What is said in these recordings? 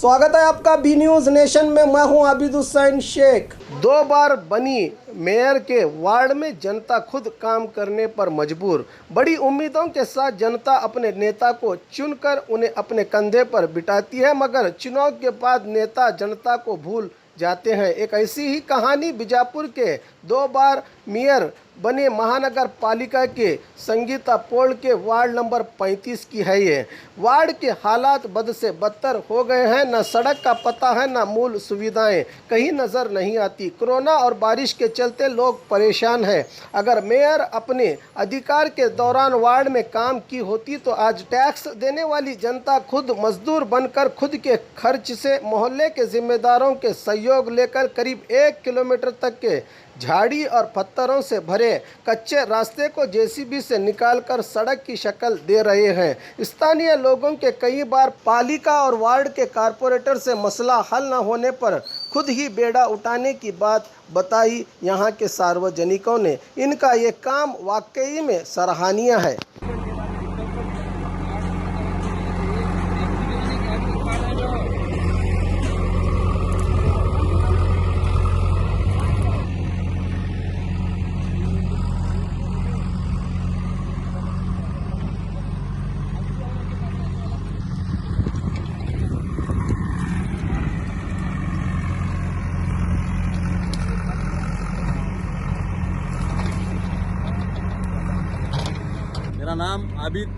स्वागत है आपका बी न्यूज़ नेशन में। मैं हूं आबिद हुसैन शेख। 2 बार बनी मेयर के वार्ड में जनता खुद काम करने पर मजबूर। बड़ी उम्मीदों के साथ जनता अपने नेता को चुनकर उन्हें अपने कंधे पर बिठाती है, मगर चुनाव के बाद नेता जनता को भूल जाते हैं। एक ऐसी ही कहानी बीजापुर के 2 बार मेयर बने महानगर पालिका के संगीता पोल के वार्ड नंबर 35 की है। ये वार्ड के हालात बद से बदतर हो गए हैं। न सड़क का पता है, न मूल सुविधाएं कहीं नज़र नहीं आती। कोरोना और बारिश के चलते लोग परेशान हैं। अगर मेयर अपने अधिकार के दौरान वार्ड में काम की होती तो आज टैक्स देने वाली जनता खुद मजदूर बनकर खुद के खर्च से मोहल्ले के जिम्मेदारों के सहयोग लेकर करीब 1 किलोमीटर तक के झाड़ी और पत्थरों से भरे कच्चे रास्ते को जेसीबी से निकालकर सड़क की शक्ल दे रहे हैं। स्थानीय लोगों के कई बार पालिका और वार्ड के कारपोरेटर से मसला हल न होने पर खुद ही बेड़ा उठाने की बात बताई यहाँ के सार्वजनिकों ने। इनका ये काम वाकई में सराहनीय है। मेरा नाम आबिद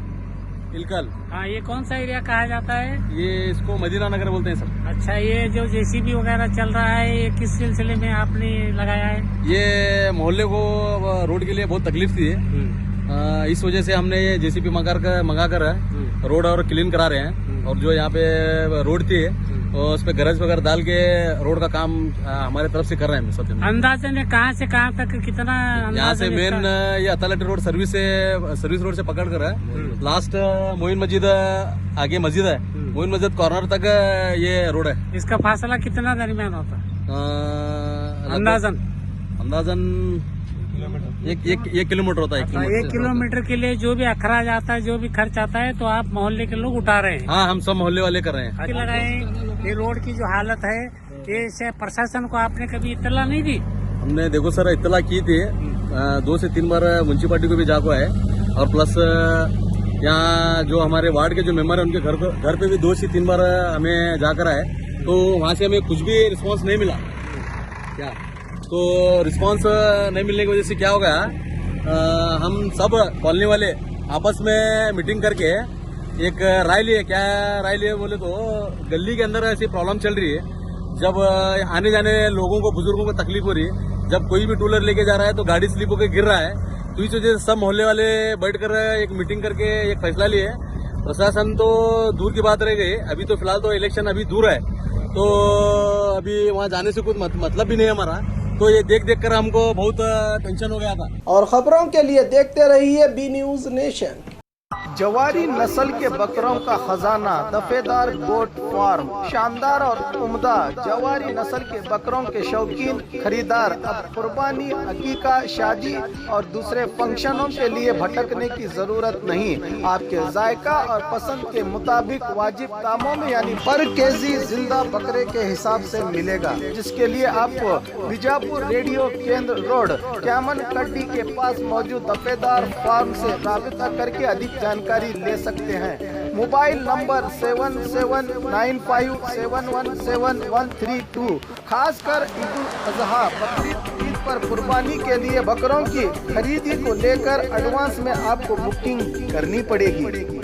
इलकल। हाँ, ये कौन सा एरिया कहा जाता है? ये इसको मदीना नगर बोलते हैं सर। अच्छा, ये जो जेसीबी वगैरह चल रहा है, ये किस सिलसिले में आपने लगाया है? ये मोहल्ले को रोड के लिए बहुत तकलीफ थी। इस वजह से हमने ये जेसीबी मंगा कर रोड और क्लीन करा रहे हैं। और जो यहाँ पे रोड थी और उस पे गरज वगैरह डाल के रोड का काम हमारे तरफ से कर रहे हैं सब जन। अंदाजन कहाँ से कहाँ तक कितना? यहाँ से मेन ये अतालटी रोड सर्विस रोड से पकड़ कर है लास्ट मोइन मस्जिद आगे मस्जिद है, मोइन मस्जिद कॉर्नर तक ये रोड है। इसका फासला कितना दरमियान होता है अंदाजन 1 किलोमीटर होता है। 1 किलोमीटर के लिए जो भी अखराज आता है, जो भी खर्च आता है, तो आप मोहल्ले के लोग उठा रहे हैं? हाँ, हम सब मोहल्ले वाले कर रहे हैं। लगाए ये रोड की जो हालत है, ये प्रशासन को आपने कभी इत्तला नहीं दी? हमने देखो सर इत्तला की थी, 2 से 3 बार म्यूनसिपालिटी को भी जाको है। और प्लस यहाँ जो हमारे वार्ड के जो मेंबर है उनके घर पे भी 2 से 3 बार हमें जाकर आए, तो वहाँ से हमें कुछ भी रिस्पांस नहीं मिला। क्या तो रिस्पांस नहीं मिलने की वजह से क्या हो गया, हम सब कॉलोनी वाले आपस में मीटिंग करके एक राय लिए। क्या राय लिए बोले तो गली के अंदर ऐसी प्रॉब्लम चल रही है, जब आने जाने लोगों को, बुजुर्गों को तकलीफ हो रही है। जब कोई भी टू व्हीलर लेके जा रहा है तो गाड़ी स्लिप होकर गिर रहा है, तो इस वजह से सब मोहल्ले वाले बैठकर एक मीटिंग करके एक फैसला लिए। प्रशासन तो दूर की बात रह गई, अभी तो फिलहाल तो इलेक्शन अभी दूर है, तो अभी वहाँ जाने से कुछ मतलब भी नहीं हमारा। तो ये देख कर हमको बहुत टेंशन हो गया था। और खबरों के लिए देखते रहिए बी न्यूज़ नेशन। जवारी नस्ल के बकरों का खजाना दफेदार गोट फार्म। शानदार और उम्दा जवारी नस्ल के बकरों के शौकीन खरीदार अब कुर्बानी, अकीका, शादी और दूसरे फंक्शनों के लिए भटकने की जरूरत नहीं। आपके जायका और पसंद के मुताबिक वाजिब दामों में यानी पर केजी जिंदा बकरे के हिसाब से मिलेगा, जिसके लिए आपको बीजापुर रेडियो केंद्र रोड कैमन कड्डी के पास मौजूद दफेदार फार्म से राबिता करके अधिक जानकारी ले सकते हैं। Mobile number 7795717132। खासकर ईद उल अजहा बकरीद ईद पर कुर्बानी के लिए बकरों की खरीदी को लेकर एडवांस में आपको बुकिंग करनी पड़ेगी।